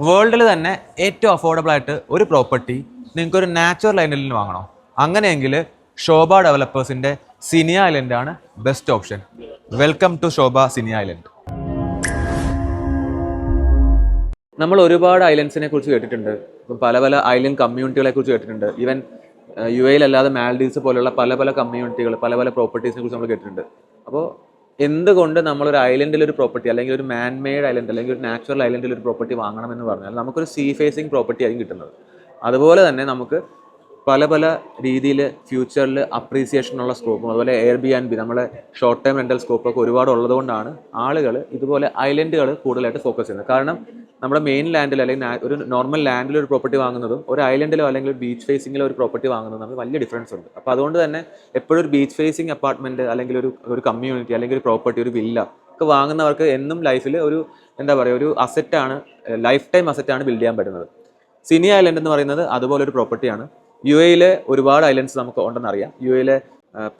വേൾഡിൽ തന്നെ ഏറ്റവും അഫോർഡബിൾ ആയിട്ട് ഒരു പ്രോപ്പർട്ടി നിങ്ങൾക്ക് ഒരു നാച്ചുറൽ ഐലൻഡിൽ വാങ്ങണോ? അങ്ങനെയെങ്കിൽ ശോഭ ഡെവലപ്പേഴ്സിന്റെ സിനിയ ഐലൻഡ് ആണ് best option. Welcome to Sobha Sinnia island. നമ്മൾ ഒരുപാട് ഐലൻഡ്സിനെ കുറിച്ച് കേട്ടിട്ടുണ്ട്. പല പല ഐലൻഡ് കമ്മ്യൂണിറ്റികളെ കുറിച്ച് കേട്ടിട്ടുണ്ട്. ഈവൻ യു എയിലല്ലാതെ മാൽഡീവ്സ് പോലുള്ള പല പല കമ്മ്യൂണിറ്റികൾ, പല പല പ്രോപ്പർട്ടീസിനെ കുറിച്ച് നമ്മൾ കേട്ടിട്ടുണ്ട്. അപ്പോൾ എന്തുകൊണ്ട് നമ്മളൊരു ഐലൻഡിൽ ഒരു പ്രോപ്പർട്ടി, അല്ലെങ്കിൽ ഒരു മാൻ മെയ്ഡ് ഐലൻഡ്, അല്ലെങ്കിൽ ഒരു നാച്ചുറൽ ഐലൻഡിൽ ഒരു പ്രോപ്പർട്ടി വാങ്ങണമെന്ന് പറഞ്ഞാൽ നമുക്കൊരു സീ ഫേസിങ് പ്രോപ്പർട്ടി ആയിരിക്കും കിട്ടുന്നത്. അതുപോലെ തന്നെ നമുക്ക് പല പല രീതിയിൽ ഫ്യൂച്ചറിൽ അപ്രീസിയേഷനുള്ള സ്കോപ്പും, അതുപോലെ എയർബിആൻബി, നമ്മളെ ഷോർട്ട് ടൈം റെൻ്റൽ സ്കോപ്പൊക്കെ ഒരുപാട് ഉള്ളതുകൊണ്ടാണ് ആളുകൾ ഇതുപോലെ ഐലൻഡുകൾ കൂടുതലായിട്ട് ഫോക്കസ് ചെയ്യുന്നത്. കാരണം നമ്മുടെ മെയിൻ ലാൻഡിൽ, അല്ലെങ്കിൽ ഒരു നോർമൽ ലാൻഡിൽ ഒരു പ്രോപ്പർട്ടി വാങ്ങുന്നതും ഒരു ഐലൻഡിലോ അല്ലെങ്കിൽ ഒരു ബീച്ച് ഫേസിങ്ങിലോ ഒരു പ്രോപ്പർട്ടി വാങ്ങുന്നതും തമ്മിൽ വലിയ ഡിഫറൻസ് ഉണ്ട്. അപ്പോൾ അതുകൊണ്ട് തന്നെ എപ്പോഴും ഒരു ബീച്ച് ഫേസിങ് അപ്പാർട്ട്മെൻറ്റ്, അല്ലെങ്കിൽ ഒരു കമ്മ്യൂണിറ്റി, അല്ലെങ്കിൽ ഒരു പ്രോപ്പർട്ടി, ഒരു വില്ല ഒക്കെ വാങ്ങുന്നവർക്ക് എന്നും ലൈഫിൽ ഒരു ഒരു അസറ്റാണ്, ലൈഫ് ടൈം അസറ്റാണ് ബിൽഡ് ചെയ്യാൻ പറ്റുന്നത്. സിനി ഐലൻഡ് എന്ന് പറയുന്നത് അതുപോലെ ഒരു പ്രോപ്പർട്ടിയാണ്. യു എയിലെ ഒരുപാട് ഐലൻഡ്സ് നമുക്ക് ഉണ്ടെന്ന് അറിയാം. യു എയിലെ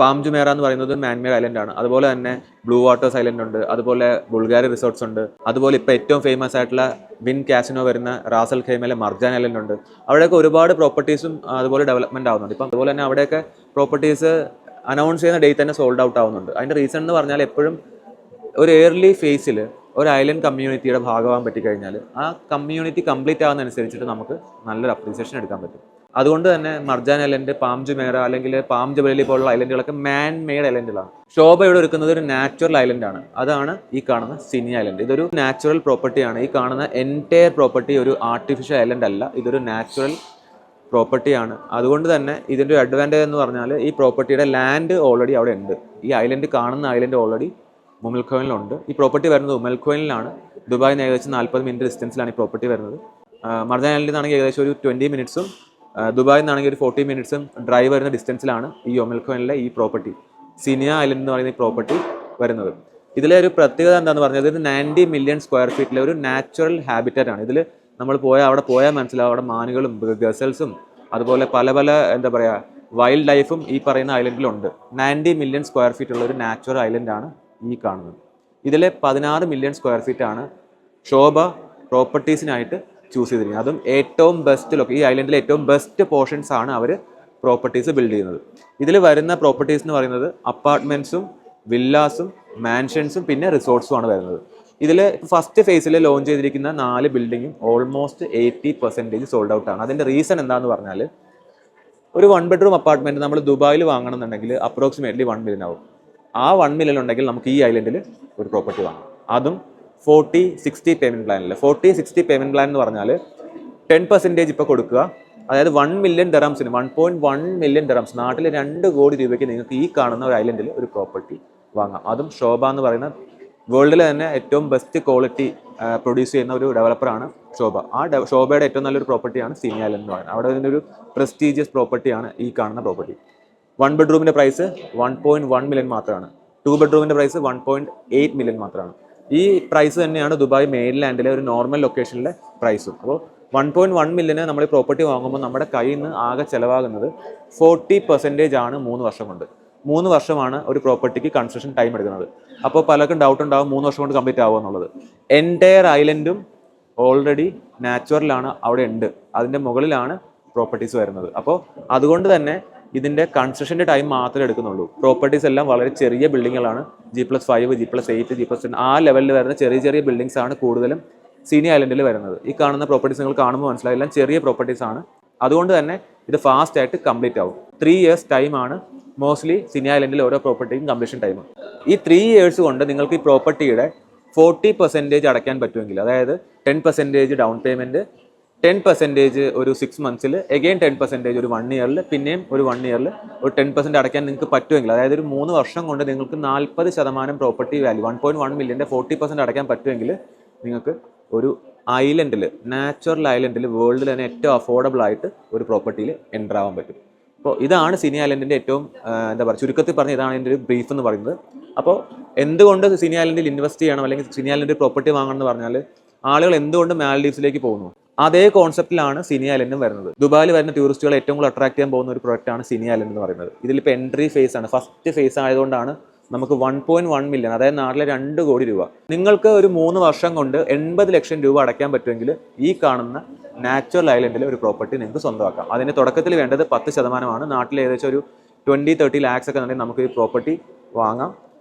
പാം ജുമേറ എന്ന് പറയുന്നത് മാൻമേഡ് ഐലൻഡ് ആണ്. അതുപോലെ തന്നെ ബ്ലൂ വാട്ടേഴ്സ് ഐലൻഡ് ഉണ്ട്, അതുപോലെ ബുൾഗാരി റിസോർട്ട്സ് ഉണ്ട്, അതുപോലെ ഇപ്പോൾ ഏറ്റവും ഫേമസ് ആയിട്ടുള്ള വിൻ കാസിനോ വരുന്ന റാസൽ ഖൈമയിലെ മർജാൻ ഐലൻഡ് ഉണ്ട്. അവിടെയൊക്കെ ഒരുപാട് പ്രോപ്പർട്ടീസും അതുപോലെ ഡെവലപ്മെന്റ് ആവുന്നുണ്ട്. ഇപ്പം അതുപോലെ തന്നെ അവിടെയൊക്കെ പ്രോപ്പർട്ടീസ് അനൗൺസ് ചെയ്യുന്ന ഡേറ്റ് തന്നെ സോൾഡ് ഔട്ട് ആവുന്നുണ്ട്. അതിന്റെ റീസൺ എന്ന് പറഞ്ഞാൽ എപ്പോഴും ഒരു ഏർലി ഫേസിൽ ഒരു ഐലൻഡ് കമ്മ്യൂണിറ്റിയുടെ ഭാഗമാകാൻ പറ്റിക്കഴിഞ്ഞാൽ ആ കമ്മ്യൂണിറ്റി കംപ്ലീറ്റ് ആവുന്നതനുസരിച്ചിട്ട് നമുക്ക് നല്ലൊരു അപ്രീസിയേഷൻ എടുക്കാൻ പറ്റും. അതുകൊണ്ട് തന്നെ മർജാൻ ഐലൻഡ്, പാം ജുമേറ അല്ലെങ്കിൽ പാം ജബലി പോലുള്ള ഐലൻഡുകളൊക്കെ മാൻ മെയ്ഡ് ഐലൻഡുകളാണ്. ശോഭ ഇവിടെ ഒരുക്കുന്നത് ഒരു നാച്ചുറൽ ഐലൻഡ് ആണ്. അതാണ് ഈ കാണുന്ന സിനി ഐലൻഡ്. ഇതൊരു നാച്ചുറൽ പ്രോപ്പർട്ടിയാണ്. ഈ കാണുന്ന എൻറ്റയർ പ്രോപ്പർട്ടി ഒരു ആർട്ടിഫിഷ്യൽ ഐലൻഡ് അല്ല, ഇതൊരു നാച്ചുറൽ പ്രോപ്പർട്ടിയാണ്. അതുകൊണ്ട് തന്നെ ഇതിൻ്റെ ഒരു അഡ്വാൻറ്റേജ് എന്ന് പറഞ്ഞാൽ ഈ പ്രോപ്പർട്ടിയുടെ ലാൻഡ് ഓൾറെഡി അവിടെ ഉണ്ട്. ഈ ഐലൻഡ്, കാണുന്ന ഐലൻഡ് ഓൾറെഡി ഉമൽഖോയിലുണ്ട്. ഈ പ്രോപ്പർട്ടി വരുന്നത് ഉമൽഖോയിലാണ്. ദുബായിന്ന് ഏകദേശം 40 മിനിറ്റ് ഡിസ്റ്റൻസിലാണ് ഈ പ്രോപ്പർട്ടി വരുന്നത്. മർജാൻ ഐലൻഡിൽ നിന്നാണെങ്കിൽ ഏകദേശം ഒരു 20 മിനിറ്റ്സും, ദുബായിൽ നിന്നാണെങ്കിൽ ഒരു 40 മിനിറ്റ്സും ഡ്രൈവ് വരുന്ന ഡിസ്റ്റൻസിലാണ് ഈ ഒമൽഖോയിലെ ഈ പ്രോപ്പർട്ടി, സിനിയ ഐലൻഡ് എന്ന് പറയുന്ന ഈ പ്രോപ്പർട്ടി വരുന്നത്. ഇതിലെ ഒരു പ്രത്യേകത എന്താണെന്ന് പറഞ്ഞാൽ ഇത് 90 മില്യൺ സ്ക്വയർ ഫീറ്റിലെ ഒരു നാച്ചുറൽ ഹാബിറ്ററ്റ് ആണ്. ഇതിൽ നമ്മൾ അവിടെ പോയാൽ മനസ്സിലാവും, അവിടെ മാനുകളും ഗസൽസും അതുപോലെ പല പല വൈൽഡ് ലൈഫും ഈ പറയുന്ന ഐലൻഡിലുണ്ട്. 90 മില്യൺ സ്ക്വയർ ഫീറ്റ് ഉള്ള ഒരു നാച്ചുറൽ ഐലൻഡാണ് ഈ കാണുന്നത്. ഇതിൽ 16 മില്യൺ സ്ക്വയർ ഫീറ്റ് ആണ് ശോഭ പ്രോപ്പർട്ടീസിനായിട്ട് ചൂസ് ചെയ്തിരിക്കുന്നത്. അതും ഏറ്റവും ബെസ്റ്റ് ഈ ഐലൻഡിലെ ഏറ്റവും ബെസ്റ്റ് പോർഷൻസ് ആണ് അവർ പ്രോപ്പർട്ടീസ് ബിൽഡ് ചെയ്യുന്നത്. ഇതിൽ വരുന്ന പ്രോപ്പർട്ടീസ് എന്ന് പറയുന്നത് അപ്പാർട്ട്മെന്റ്സും വില്ലാസും മാൻഷൻസും പിന്നെ റിസോർട്ട്സും ആണ് വരുന്നത്. ഇതിൽ ഫസ്റ്റ് ഫേസിൽ ലോഞ്ച് ചെയ്തിരിക്കുന്ന 4 ബിൽഡിങ്ങും ഓൾമോസ്റ്റ് 80% സോൾഡ് ഔട്ട് ആണ്. അതിൻ്റെ റീസൺ എന്താണെന്ന് പറഞ്ഞാൽ, ഒരു 1 ബെഡ്റൂം അപ്പാർട്ട്മെന്റ് നമ്മൾ ദുബായിൽ വാങ്ങണമെന്നുണ്ടെങ്കിൽ അപ്രോക്സിമേറ്റ്ലി 1 മില്യൺ ആവും. ആ 1 മില്യൺ ഉണ്ടെങ്കിൽ നമുക്ക് ഈ ഐലൻഡിൽ ഒരു പ്രോപ്പർട്ടി വാങ്ങാം. അതും 40-60 പേയ്മെന്റ് പ്ലാനിൽ. 40-60 പേയ്മെന്റ് പ്ലാൻ എന്ന് പറഞ്ഞാൽ 10% ഇപ്പോൾ കൊടുക്കുക. അതായത് 1 മില്യൺ ദിർഹംസിന് 1.1 മില്യൺ ദിർഹംസ്, നാട്ടിൽ 2 കോടി രൂപയ്ക്ക് നിങ്ങൾക്ക് ഈ കാണുന്ന ഒരു ഐലൻഡിൽ ഒരു പ്രോപ്പർട്ടി വാങ്ങാം. അതും ശോഭ എന്ന് പറയുന്ന വേൾഡിലെ തന്നെ ഏറ്റവും ബെസ്റ്റ് ക്വാളിറ്റി പ്രൊഡ്യൂസ് ചെയ്യുന്ന ഒരു ഡെവലപ്പറാണ് ശോഭ. ആ ശോഭയുടെ ഏറ്റവും നല്ലൊരു പ്രോപ്പർട്ടിയാണ് സിനി ഐലൻഡ് എന്ന് പറയുന്നത്. അവിടെ ഇതിൻ്റെ ഒരു പ്രസ്റ്റീജിയസ് പ്രോപ്പർട്ടിയാണ് ഈ കാണുന്ന പ്രോപ്പർട്ടി. 1 ബെഡ്റൂമിൻ്റെ പ്രൈസ് 1.1 മില്യൺ മാത്രമാണ്. 2 ബെഡ്റൂമിൻ്റെ പ്രൈസ് 1.8 മില്യൺ മാത്രമാണ്. ഈ പ്രൈസ് തന്നെയാണ് ദുബായ് മെയിൻ ലാൻഡിലെ ഒരു നോർമൽ ലൊക്കേഷനിലെ പ്രൈസും. അപ്പോൾ 1.1 മില്യന് നമ്മൾ ഈ പ്രോപ്പർട്ടി വാങ്ങുമ്പോൾ നമ്മുടെ കയ്യിൽ നിന്ന് ആകെ ചിലവാകുന്നത് 40% ആണ് 3 വർഷം കൊണ്ട്. 3 വർഷമാണ് ഒരു പ്രോപ്പർട്ടിക്ക് കൺസ്ട്രക്ഷൻ ടൈം എടുക്കുന്നത്. അപ്പോൾ പലർക്കും ഡൗട്ട് ഉണ്ടാവും 3 വർഷം കൊണ്ട് കംപ്ലീറ്റ് ആവുക എന്നുള്ളത്. എൻറ്റയർ ഐലൻഡും ഓൾറെഡി നാച്ചുറലാണ്, അവിടെ ഉണ്ട്. അതിൻ്റെ മുകളിലാണ് പ്രോപ്പർട്ടീസ് വരുന്നത്. അപ്പോൾ അതുകൊണ്ട് തന്നെ ഇതിൻ്റെ കൺസ്ട്രക്ഷൻ്റെ ടൈം മാത്രമേ എടുക്കുന്നുള്ളൂ. പ്രോപ്പർട്ടീസ് എല്ലാം വളരെ ചെറിയ ബിൽഡിങ്ങുകളാണ്. G+5, G+8, G+10 ആ ലെവലിൽ വരുന്ന ചെറിയ ചെറിയ ബിൽഡിങ്സ് ആണ് കൂടുതലും സിനി ഐലൻഡിൽ വരുന്നത്. ഈ കാണുന്ന പ്രോപ്പർട്ടീസ് നിങ്ങൾ കാണുമ്പോൾ മനസ്സിലായി, എല്ലാം ചെറിയ പ്രോപ്പർട്ടീസ് ആണ്. അതുകൊണ്ട് തന്നെ ഇത് ഫാസ്റ്റ് ആയിട്ട് കംപ്ലീറ്റ് ആവും. 3 ഇയേഴ്സ് ടൈമാണ് മോസ്റ്റ്ലി സിനി ഐലൻഡിൽ ഓരോ പ്രോപ്പർട്ടിക്കും കംപ്ലീഷൻ ടൈം. ഈ 3 ഇയേഴ്സ് കൊണ്ട് നിങ്ങൾക്ക് ഈ പ്രോപ്പർട്ടിയുടെ 40% അടയ്ക്കാൻ പറ്റുമെങ്കിൽ, അതായത് 10% ഡൗൺ പേയ്മെൻറ്റ്, 10% ഒരു 6 മന്ത്സിൽ, എഗെയിൻ 10% ഒരു 1 ഇയറിൽ, പിന്നെയും ഒരു 1 ഇയറിൽ ഒരു 10% അടയ്ക്കാൻ നിങ്ങൾക്ക് പറ്റുമെങ്കിൽ, അതായത് ഒരു 3 വർഷം കൊണ്ട് നിങ്ങൾക്ക് 40% പ്രോപ്പർട്ടി വാല്യൂ 1.1 മില്യൻ്റെ 40% അടയ്ക്കാൻ പറ്റുമെങ്കിൽ നിങ്ങൾക്ക് ഒരു ഐലൻഡിൽ, നാച്ചുറൽ ഐലൻഡിൽ, വേൾഡിൽ തന്നെ ഏറ്റവും അഫോർഡബിൾ ആയിട്ട് ഒരു പ്രോപ്പർട്ടിയിൽ എൻ്റർ ആവാൻ പറ്റും. അപ്പോൾ ഇതാണ് സിനി ഐലൻഡിൻ്റെ ഏറ്റവും ചുരുക്കത്തിൽ പറഞ്ഞ ഇതാണ് എൻ്റെ ഒരു ബ്രീഫ് എന്ന് പറയുന്നത്. അപ്പോൾ എന്തുകൊണ്ട് സിനി ഐലൻഡിൽ ഇൻവെസ്റ്റ് ചെയ്യണം, അല്ലെങ്കിൽ സിനി ഐലൻഡിൽ പ്രോപ്പർട്ടി വാങ്ങണം എന്ന് പറഞ്ഞാൽ, ആളുകൾ എന്തുകൊണ്ട് മാൽഡീവ്സിലേക്ക് പോകുന്നു, അതേ കോൺസെപ്റ്റിലാണ് സിനി ഐലൻഡും വരുന്നത്. ദുബായിൽ വരുന്ന ടൂറിസ്റ്റുകളെ ഏറ്റവും കൂടുതൽ അട്രാക്ട് ചെയ്യാൻ പോകുന്ന ഒരു പ്രോജക്റ്റാണ് സിനി ഐലൻഡ് എന്ന് പറയുന്നത്. ഇതിലിപ്പോൾ എൻട്രി ഫേസ് ആണ്, ഫസ്റ്റ് ഫേസ് ആയതുകൊണ്ടാണ് നമുക്ക് 1.1 മില്യൺ, അതായത് നാട്ടിലെ 2 കോടി രൂപ. നിങ്ങൾക്ക് ഒരു 3 വർഷം കൊണ്ട് 80 ലക്ഷം രൂപ അടയ്ക്കാൻ പറ്റുമെങ്കിൽ ഈ കാണുന്ന നാച്ചുറൽ ഐലൻഡിലെ ഒരു പ്രോപ്പർട്ടി നിങ്ങൾക്ക് സ്വന്തമാക്കാം. അതിന് തുടക്കത്തിൽ വേണ്ടത് 10%. നാട്ടിൽ ഏകദേശം ഒരു 20-30 ലാക്സ് ഒക്കെ ഉണ്ടെങ്കിൽ നമുക്ക് ഈ പ്രോപ്പർട്ടി വാങ്ങാം.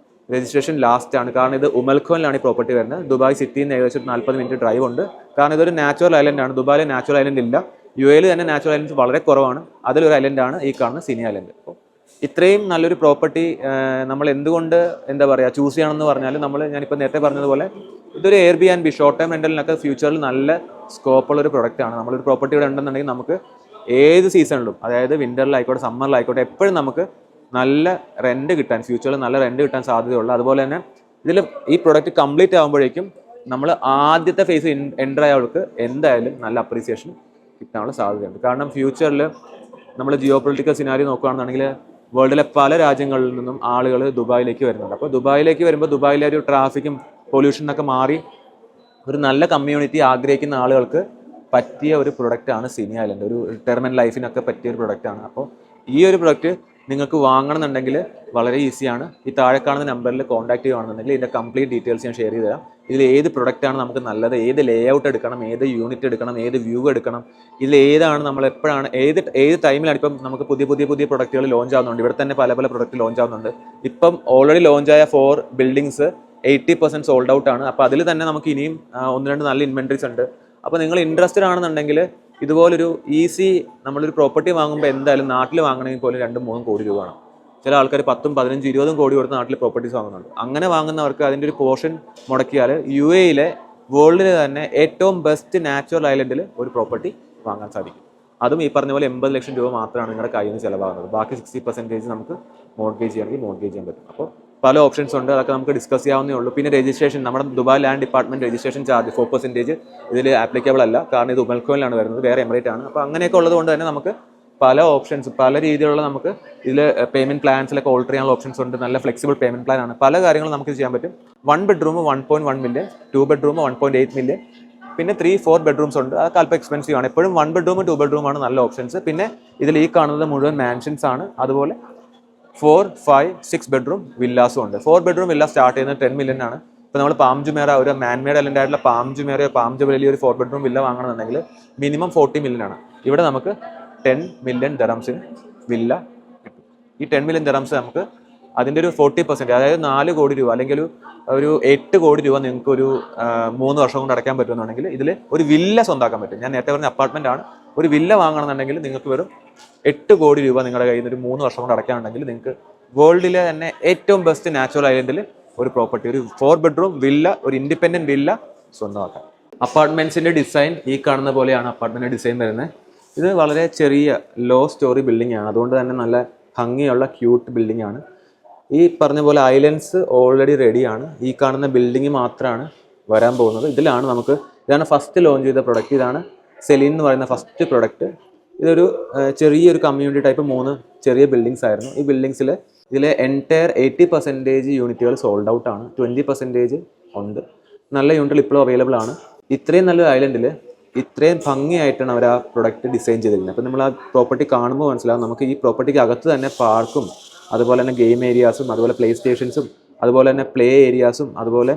രജിസ്ട്രേഷൻ ലാസ്റ്റ് ആണ്, കാരണം ഇത് ഉമൽഖോനിലാണ് ഈ പ്രോപ്പർട്ടി വരുന്നത്. ദുബായ് സിറ്റിയിൽ നിന്ന് ഏകദേശം 40 മിനിറ്റ് ഡ്രൈവ് ഉണ്ട്. കാരണം ഇതൊരു നാച്ചുറൽ ഐലൻഡ് ആണ്. ദുബായിൽ നാച്ചുറൽ ഐലൻഡ് ഇല്ല, UAE തന്നെ നാച്ചുറൽ ഐലൻഡ്സ് വളരെ കുറവാണ്. അതിലൊരു ഐലൻഡാണ് ഈ കാണുന്ന സിനി ഐലൻഡ്. അപ്പോൾ ഇത്രയും നല്ലൊരു പ്രോപ്പർട്ടി നമ്മൾ എന്തുകൊണ്ട് എന്താ പറയുക ചൂസ് ചെയ്യണമെന്ന് പറഞ്ഞാൽ, ഞാനിപ്പോൾ നേരത്തെ പറഞ്ഞതുപോലെ ഇതൊരു Airbnb ഷോർട്ട് ടൈം റെൻ്റലിനൊക്കെ ഫ്യൂച്ചറിൽ നല്ല സ്കോപ്പുള്ളൊരു പ്രൊഡക്റ്റാണ്. നമ്മളൊരു പ്രോപ്പർട്ടി ഇവിടെ ഉണ്ടെന്നുണ്ടെങ്കിൽ നമുക്ക് ഏത് സീസണിലും, അതായത് വിൻ്ററിലായിക്കോട്ടെ സമ്മറിലായിക്കോട്ടെ, എപ്പോഴും നമുക്ക് നല്ല റെൻറ്റ് കിട്ടാൻ, ഫ്യൂച്ചറിൽ നല്ല റെൻറ്റ് കിട്ടാൻ സാധ്യതയുള്ള. അതുപോലെ തന്നെ ഇതിൽ ഈ പ്രൊഡക്റ്റ് കംപ്ലീറ്റ് ആകുമ്പോഴേക്കും നമ്മൾ ആദ്യത്തെ ഫേസ് എൻ്റർ ആയവർക്ക് എന്തായാലും നല്ല അപ്രീസിയേഷൻ കിട്ടാനുള്ള സാധ്യതയുണ്ട്. കാരണം ഫ്യൂച്ചറിൽ നമ്മൾ ജിയോ പൊളിറ്റിക്കൽ സിനാരി നോക്കുകയാണെന്നുണ്ടെങ്കിൽ വേൾഡിലെ പല രാജ്യങ്ങളിൽ നിന്നും ആളുകൾ ദുബായിലേക്ക് വരുന്നുണ്ട്. അപ്പോൾ ദുബായിലേക്ക് വരുമ്പോൾ ദുബായിലെ ഒരു ട്രാഫിക്കും പൊല്യൂഷനൊക്കെ മാറി ഒരു നല്ല കമ്മ്യൂണിറ്റി ആഗ്രഹിക്കുന്ന ആളുകൾക്ക് പറ്റിയ ഒരു പ്രൊഡക്റ്റാണ് സിനി ഐലൻഡ്. ഒരു റിട്ടയർമെൻറ്റ് ലൈഫിനൊക്കെ പറ്റിയ ഒരു പ്രൊഡക്റ്റാണ്. അപ്പോൾ ഈ ഒരു പ്രൊഡക്റ്റ് നിങ്ങൾക്ക് വാങ്ങണമെന്നുണ്ടെങ്കിൽ വളരെ ഈസിയാണ്. ഈ താഴെ കാണുന്ന നമ്പറിൽ കോൺടാക്ട് ചെയ്യുകയാണെന്നുണ്ടെങ്കിൽ ഇതിൻ്റെ കംപ്ലീറ്റ് ഡീറ്റെയിൽസ് ഞാൻ ഷെയർ ചെയ്ത് തരാം. ഇതിൽ ഏത് പ്രൊഡക്റ്റാണ് നമുക്ക് നല്ലത്, ഏത് ലേ ഔട്ട് എടുക്കണം, ഏത് യൂണിറ്റ് എടുക്കണം, ഏത് വ്യൂ എടുക്കണം, ഇതിൽ ഏതാണ് നമ്മൾ എപ്പോഴാണ് ഏത് ടൈമിലാണ്. ഇപ്പം നമുക്ക് പുതിയ പ്രൊഡക്റ്റുകൾ ലോഞ്ച് ആവുന്നുണ്ട്. ഇവിടെ തന്നെ പല പ്രൊഡക്റ്റ് ലോഞ്ച് ആവുന്നുണ്ട്. ഇപ്പം ഓൾറെഡി ലോഞ്ചായ 4 ബിൽഡിങ്സ് 80% സോൾഡ് ഔട്ട് ആണ്. അപ്പോൾ അതിൽ തന്നെ നമുക്ക് ഇനിയും 1-2 നല്ല ഇൻവെൻട്രീസ് ഉണ്ട്. അപ്പോൾ നിങ്ങൾ ഇൻട്രസ്റ്റഡ് ആണെന്നുണ്ടെങ്കിൽ ഇതുപോലൊരു ഈസി നമ്മളൊരു പ്രോപ്പർട്ടി വാങ്ങുമ്പോൾ എന്തായാലും നാട്ടിൽ വാങ്ങണമെങ്കിൽ പോലും 2-3 കോടി രൂപ വേണം. ചില ആൾക്കാർ 10, 15, 20 കോടി കൊടുത്ത് നാട്ടിൽ പ്രോപ്പർട്ടീസ് വാങ്ങുന്നുണ്ട്. അങ്ങനെ വാങ്ങുന്നവർക്ക് അതിൻ്റെ ഒരു പോർഷൻ മുടക്കിയാൽ UAE വേൾഡിലെ തന്നെ ഏറ്റവും ബെസ്റ്റ് നാച്ചുറൽ ഐലൻഡിൽ ഒരു പ്രോപ്പർട്ടി വാങ്ങാൻ സാധിക്കും. അതും ഈ പറഞ്ഞ പോലെ 80 ലക്ഷം രൂപ മാത്രമാണ് നിങ്ങളുടെ കയ്യിൽ നിന്ന് ചിലവാകുന്നത്. ബാക്കി 60% നമുക്ക് മോർഗേജ് ചെയ്യണമെങ്കിൽ മോർഗേജ് ചെയ്യാൻ പറ്റും. അപ്പോൾ പല ഓപ്ഷൻസ് ഉണ്ട്, അതൊക്കെ നമുക്ക് ഡിസ്കസ് ചെയ്യാവുന്നേ ഉള്ളൂ. പിന്നെ രജിസ്ട്രേഷൻ, നമ്മുടെ Dubai land department registration charge 4% ഇതിൽ ആപ്ലിക്കബിൾ അല്ല, കാരണം ഇത് ഉമൽഖോനിലാണ് വരുന്നത്, വേറെ എമിറേറ്റ് ആണ്. അപ്പോൾ അങ്ങനെയൊക്കെ ഉള്ളത് കൊണ്ട് തന്നെ നമുക്ക് പല ഓപ്ഷൻസ്, പല രീതിയിലുള്ള നമുക്ക് ഇതിൽ പേയ്മെൻറ്റ് പ്ലാൻസിലൊക്കെ ഓൾട്ടർ ചെയ്യാനുള്ള ഓപ്ഷൻസ് ഉണ്ട്. നല്ല ഫ്ലെക്സിബിൾ പേയ്മെൻറ്റ് പ്ലാൻ ആണ്. പല കാര്യങ്ങളും നമുക്ക് ചെയ്യാൻ പറ്റും. 1 ബെഡ്റൂം 1.1 മില്യൺ, 2 ബെഡ്റൂം 1.8 മില്യൺ, പിന്നെ 3-4 ബെഡ്റൂംസ് ഉണ്ട്. അതൊക്കെ അല്പം എക്സ്പെൻസീവ് ആണ്. എപ്പോഴും 1 ബെഡ്റൂം 2 ബെഡ്റൂം ആണ് നല്ല ഓപ്ഷൻസ്. പിന്നെ ഇതിൽ ഈ കാണുന്നത് മുഴുവൻ മാൻഷൻസ് ആണ്. അതുപോലെ 4, 5, 6 ബെഡ്റൂം വില്ലാസും ഉണ്ട്. 4 ബെഡ്റൂം വില്ല സ്റ്റാർട്ട് ചെയ്യുന്നത് 10 മില്യൺ ആണ്. ഇപ്പോൾ നമ്മൾ പാം ജുമേറ, ഒരു മാൻമേഡ് ഐലൻഡ് ആയിട്ടുള്ള പാം ജുമേറയോ പാം ജബലിയോ ഒരു 4 ബെഡ്റൂം വില്ല വാങ്ങണമെന്നുണ്ടെങ്കിൽ മിനിമം 40 മില്യൺ ആണ്. ഇവിടെ നമുക്ക് 10 മില്യൺ ദറംസിന് വില്ല കിട്ടും. ഈ 10 മില്യൺ ദറംസ് നമുക്ക് അതിൻ്റെ ഒരു 40%, അതായത് 4 കോടി രൂപ അല്ലെങ്കിൽ ഒരു 8 കോടി രൂപ നിങ്ങൾക്ക് ഒരു 3 വർഷം കൊണ്ട് അടയ്ക്കാൻ പറ്റുമെന്നുണ്ടെങ്കിൽ ഇതിൽ ഒരു വില്ല സ്വന്തമാക്കാൻ പറ്റും. ഞാൻ നേരത്തെ പറഞ്ഞ അപ്പാർട്ട്മെൻ്റ് ആണ്. ഒരു വില്ല വാങ്ങണമെന്നുണ്ടെങ്കിൽ നിങ്ങൾക്ക് വെറും 8 കോടി രൂപ നിങ്ങളുടെ കയ്യിൽ നിന്ന് ഒരു 3 വർഷം കൊണ്ട് അടയ്ക്കാനുണ്ടെങ്കിൽ നിങ്ങൾക്ക് വേൾഡിലെ തന്നെ ഏറ്റവും ബെസ്റ്റ് നാച്ചുറൽ ഐലൻഡിൽ ഒരു പ്രോപ്പർട്ടി, ഒരു 4 ബെഡ്റൂം വില്ല, ഒരു ഇൻഡിപെൻഡൻറ്റ് വില്ല സ്വന്തമാക്കാം. അപ്പാർട്ട്മെൻറ്റ്സിൻ്റെ ഡിസൈൻ ഈ കാണുന്ന പോലെയാണ് അപ്പാർട്ട്മെൻറ്റ് ഡിസൈൻ വരുന്നത്. ഇത് വളരെ ചെറിയ ലോ സ്റ്റോറി ബിൽഡിംഗ് ആണ്. അതുകൊണ്ട് തന്നെ നല്ല ഭംഗിയുള്ള ക്യൂട്ട് ബിൽഡിംഗ് ആണ്. ഈ പറഞ്ഞ പോലെ ഐലൻഡ്സ് ഓൾറെഡി റെഡിയാണ്. ഈ കാണുന്ന ബിൽഡിംഗ് മാത്രമാണ് വരാൻ പോകുന്നത്. ഇതാണ് ഫസ്റ്റ് ലോഞ്ച് ചെയ്ത പ്രൊഡക്റ്റ്. ഇതാണ് സെലീൻ എന്ന് പറയുന്ന ഫസ്റ്റ് പ്രൊഡക്റ്റ്. ഇതൊരു ചെറിയൊരു കമ്മ്യൂണിറ്റി ടൈപ്പ് 3 ചെറിയ ബിൽഡിങ്സ് ആയിരുന്നു. ഈ ബിൽഡിങ്സിൽ ഇതിലെ എൻറ്റയർ 80% യൂണിറ്റുകൾ സോൾഡ് ഔട്ട് ആണ്. 20% ഉണ്ട്. നല്ല യൂണിറ്റുകൾ ഇപ്പോഴും അവൈലബിൾ ആണ്. ഇത്രയും നല്ലൊരു ഐലൻഡിൽ ഇത്രയും ഭംഗിയായിട്ടാണ് അവർ ആ പ്രൊഡക്റ്റ് ഡിസൈൻ ചെയ്തിരിക്കുന്നത്. അപ്പോൾ നമ്മൾ ആ പ്രോപ്പർട്ടി കാണുമ്പോൾ മനസ്സിലാവും നമുക്ക് ഈ പ്രോപ്പർട്ടിക്ക് അകത്ത് തന്നെ പാർക്കും, അതുപോലെ തന്നെ ഗെയിം ഏരിയാസും, അതുപോലെ പ്ലേ സ്റ്റേഷൻസും, അതുപോലെ തന്നെ പ്ലേ ഏരിയാസും, അതുപോലെ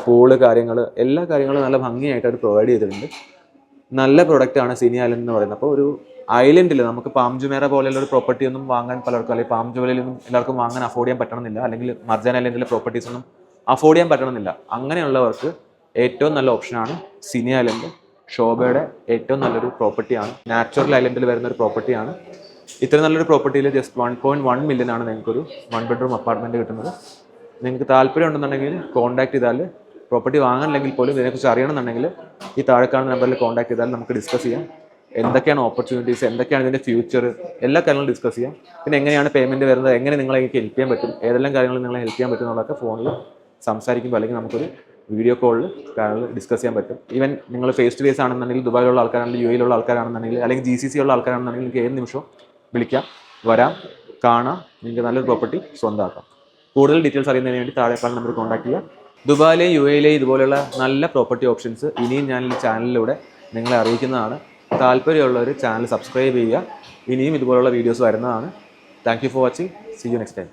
പൂള് കാര്യങ്ങൾ, എല്ലാ കാര്യങ്ങളും നല്ല ഭംഗിയായിട്ട് അവർ പ്രൊവൈഡ് ചെയ്തിട്ടുണ്ട്. നല്ല പ്രൊഡക്റ്റാണ് സിനി ഐലൻഡ് എന്ന് പറയുന്നത്. അപ്പോൾ ഒരു ഐലൻഡിൽ നമുക്ക് പാം ജുമേറ പോലെയുള്ള ഒരു പ്രോപ്പർട്ടി ഒന്നും വാങ്ങാൻ പലർക്കും, അല്ലെങ്കിൽ പാം ജുമേറയിലൊന്നും എല്ലാവർക്കും വാങ്ങാൻ അഫോർഡ് ചെയ്യാൻ പറ്റണമെന്നില്ല, അല്ലെങ്കിൽ മർജാൻ ഐലൻഡിലെ പ്രോപ്പർട്ടീസ് ഒന്നും അഫോർഡ് ചെയ്യാൻ പറ്റണമെന്നില്ല. അങ്ങനെയുള്ളവർക്ക് ഏറ്റവും നല്ല ഓപ്ഷനാണ് സിനി ഐലൻഡ്. ഷോബയുടെ ഏറ്റവും നല്ലൊരു പ്രോപ്പർട്ടിയാണ്. നാച്ചുറൽ ഐലൻഡിൽ വരുന്ന ഒരു പ്രോപ്പർട്ടിയാണ്. ഇത്ര നല്ലൊരു പ്രോപ്പർട്ടിയിൽ ജസ്റ്റ് 1.1 മില്യൺ ആണ് നിങ്ങൾക്കൊരു 1 ബെഡ്റൂം അപ്പാർട്ട്മെൻറ്റ് കിട്ടുന്നത്. നിങ്ങൾക്ക് താല്പര്യം ഉണ്ടെന്നുണ്ടെങ്കിൽ കോൺടാക്ട് ചെയ്താൽ, പ്രോപ്പർട്ടി വാങ്ങാനില്ലെങ്കിൽ പോലും ഇതിനെക്കുറിച്ച് അറിയണമെന്നുണ്ടെങ്കിൽ ഈ താഴെ കാണുന്ന നമ്പറിൽ കോൺടാക്ട് ചെയ്താൽ നമുക്ക് ഡിസ്കസ് ചെയ്യാം. എന്തൊക്കെയാണ് ഓപ്പർച്യൂണിറ്റീസ്, എന്തൊക്കെയാണ് ഇതിൻ്റെ ഫ്യൂച്ചർ, എല്ലാ കാര്യങ്ങളും ഡിസ്കസ് ചെയ്യാം. പിന്നെ എങ്ങനെയാണ് പേയ്മെൻറ്റ് വരുന്നത്, എങ്ങനെ നിങ്ങളെ എനിക്ക് ഹെൽപ്പ് ചെയ്യാൻ പറ്റും, ഏതെല്ലാം കാര്യങ്ങൾ നിങ്ങളെ ഹെൽപ്പ് ചെയ്യാൻ പറ്റും എന്നുള്ളതൊക്കെ ഫോണിൽ സംസാരിക്കുമ്പോൾ അല്ലെങ്കിൽ നമുക്കൊരു വീഡിയോ കോളിൽ കാര്യങ്ങൾ ഡിസ്കസ് ചെയ്യാൻ പറ്റും. ഈവൻ നിങ്ങൾ ഫേസ് ടു ഫേസ് ആണെന്നുണ്ടെങ്കിൽ, ദുബായിലുള്ള ആൾക്കാരാണെങ്കിൽ, UAE യിലുള്ള ആൾക്കാരാണെന്നുണ്ടെങ്കിൽ, അല്ലെങ്കിൽ GCC ഉള്ള ആൾക്കാരാണെന്നുണ്ടെങ്കിൽ നിങ്ങൾക്ക് ഏത് നിമിഷവും വിളിക്കാം, വരാം, കാണാം, നിങ്ങൾക്ക് നല്ലൊരു പ്രോപ്പർട്ടി സ്വന്തമാക്കാം. കൂടുതൽ ഡീറ്റെയിൽസ് അറിയുന്നതിന് വേണ്ടി താഴെ കാണുന്ന നമ്പർ കോൺടാക്ട് ചെയ്യുക. ദുബായിലെയും UAE ഇതുപോലെയുള്ള നല്ല പ്രോപ്പർട്ടി ഓപ്ഷൻസ് ഇനിയും ഞാൻ ഈ ചാനലിലൂടെ നിങ്ങളെ അറിയിക്കുന്നതാണ്. താല്പര്യമുള്ളവർ ചാനൽ സബ്സ്ക്രൈബ് ചെയ്യുക. ഇനിയും ഇതുപോലുള്ള വീഡിയോസ് വരുന്നതാണ്. Thank you for watching. See you next time.